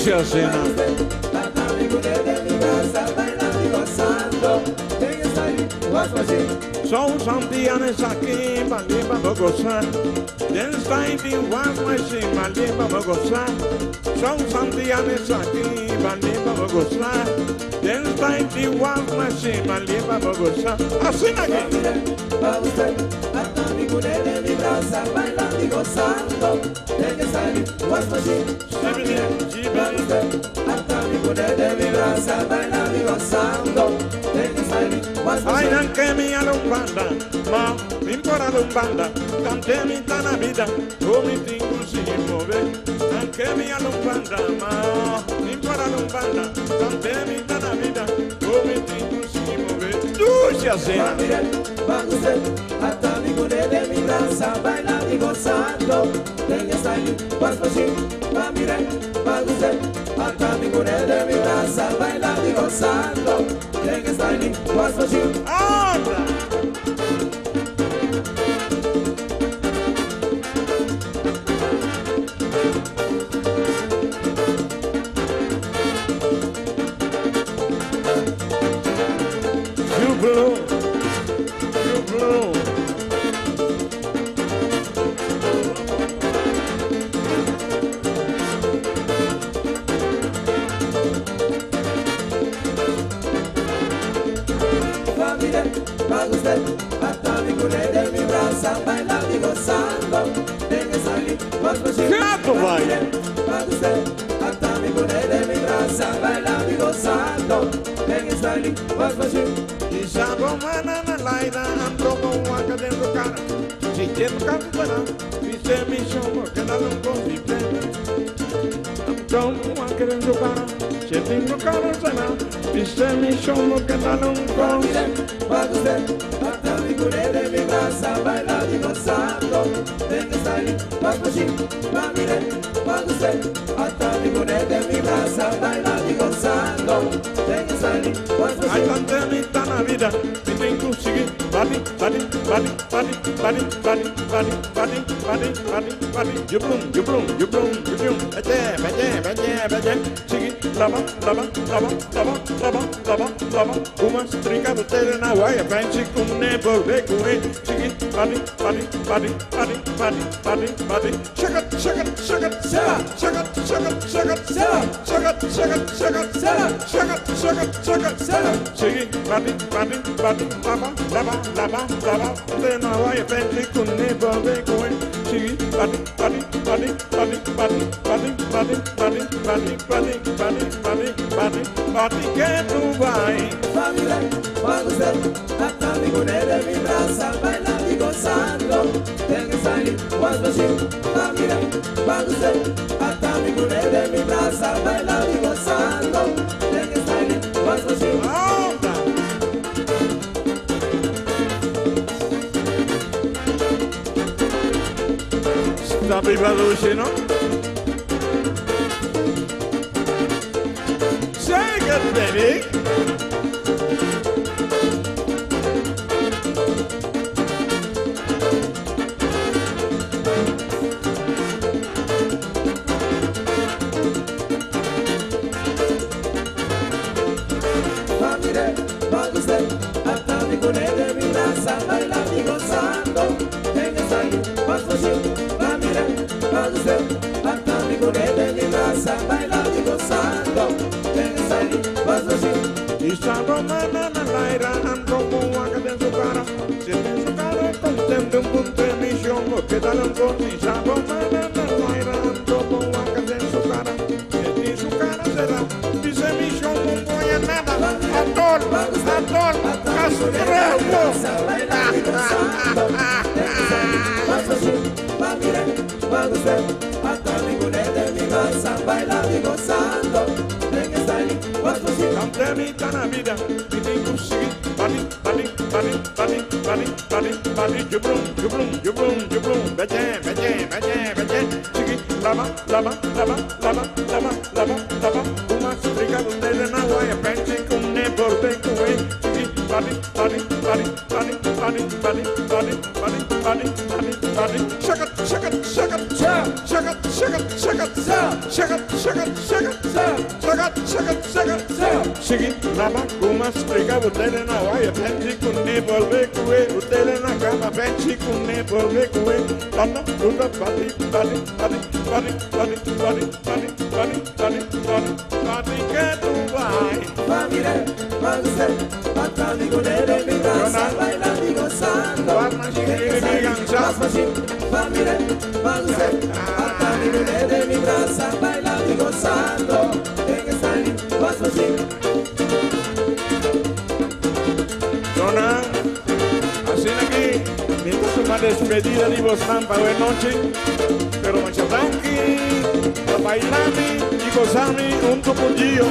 Dulce Asena. São santianes aqui, Baliba, vou gozar. Dance time, was my shame, Baliba, vou gozar. São santianes aqui, Baliba, vou gozar. Dance time, was my shame, Baliba, vou gozar. Assina aqui. Hasta mi culera mi brasa, bailando y gozando. Deje salir, was my shame, hasta mi culera mi brasa, bailando y gozando. Ai, não quer minha lombanda, mal, vim para a lombanda, cantei minha na vida, vou me tingo se mover. Não quer minha lombanda, mal, vim para a lombanda, cantei minha na vida, vou me tingo se mover. Dulce Asena. Hasta mi culera mi brasa, bailando y gozando. Tenga style, was machine, va mirar, va usted. Hasta mi culera mi brasa, bailando y gozando. Tenga style, was machine. Anda! You blow. Hasta mi culera mi brasa, bailando y gozando. Tenga salir, was machine. Gato vai. Hasta mi culera mi brasa, bailando y gozando. Tenga salir, was machine. E já vou na laida, ando com a cadê do cara. Se tem no carro para, você me chama, que não consigo. Ando com a cadê do cara. Se tem no carro para, você me chama, que não consigo. Hasta mi culera mi brasa, bailando y gozando. Tenga style, was machine, va mire, va usted. Hasta mi culera mi brasa, bailando y gozando. Tenga style, was machine. Ai, cantei minha na vida, me tem que conseguir. Body. You bloom. Bate. Sigue, lava. Uma stringa do tele na guaia, frente com nebo, beco, sigue, body. Chega. Sigue, lava. Tele na guaia, frente com nebo, beco, sigue, body. Bate que tu vai. Va usted, hasta mi culera mi brasa, bailando y gozando. Tenga style, was machine, va mirar, va usted. Hasta mi culera mi brasa, bailando y gozando. Tenga style, was machine. Está viva Dulce, ¿no? Shake it, baby. Va usted, hasta mi culera mi brasa, bailando y gozando. Tenga style, was machine, va mirar, va usted. Hasta mi culera mi brasa, bailando y gozando. Tenga style, was machine. E estava na laira, ando com a cadê do cara. Se tem o cara, contendo punto de missão, que dá um ponto. E estava na laira, ando com a cadê do cara. Se tem o cara, será. Dice missão, não ganha nada. Adoro, castrelo. Va mirar, va usted. Hasta mi culera mi brasa, bailando y gozando. Tenga style, was machine. Cantei minha na vida, me tem que conseguir. Body. badi, badi, badi, badi, jublum, jublum, jublum, jublum, beje, beje, beje, beje, chiqui, lama, lama, lama, lama, lama, lama, lama, uma striga de na guaya, penche con ne porte cuwe, chiqui, badi, badi, badi, badi, badi, badi, badi, badi, badi, badi, badi, shakat, shakat, shakat, shakat, shakat, shakat, shakat, shakat, shakat, shakat, shakat, shakat, chiqui, lama, uma striga de na guaya, penche con ne porte cuwe, utele na cama, penche con ne porte cuwe, lama, luta, badi, badi, badi, badi, badi, badi, badi, badi, badi, badi, badi, que tu vai. Famire, maguse, patani gunere, mi brasa, bailando y gozando. Famire, maguse, patani gunere, mi brasa, bailando y gozando. En esta vas así. Jonah, así aquí, mientras una despedida de vos tan para buena noche, pero mucha blanqui, para bailar y gozar un topollo.